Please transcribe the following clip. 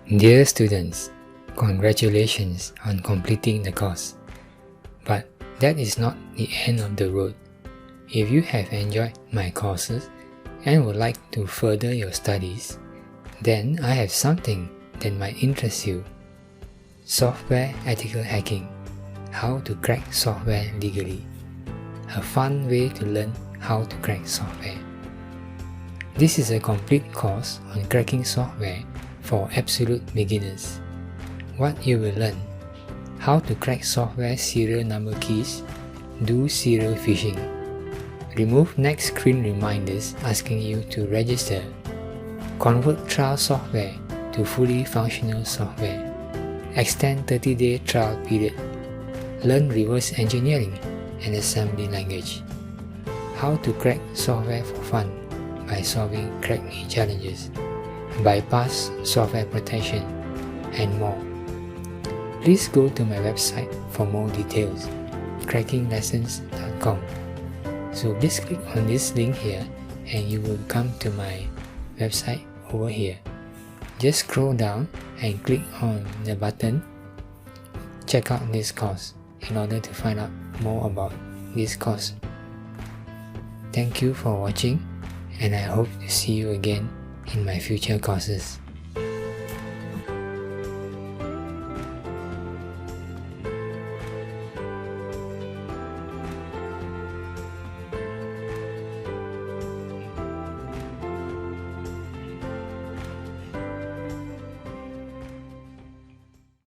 Dear students, congratulations on completing the course. But that is not the end of the road. If you have enjoyed my courses and would like to further your studies, then I have something that might interest you. Software Ethical Hacking: How to Crack Software Legally. A fun way to learn how to crack software. This is a complete course on cracking software for absolute beginners. What you will learn: how to crack software serial number keys, do serial phishing, remove next screen reminders asking you to register, convert trial software to fully functional software, extend 30-day trial period, learn reverse engineering and assembly language, how to crack software for fun by solving crack me challenges, bypass software protection, and more. Please go to my website for more details, crackinglessons.com. So please click on this link here and you will come to my website over here. Just scroll down and click on the button check out this course in order to find out more about this course. Thank you for watching, and I hope to see you again in my future courses.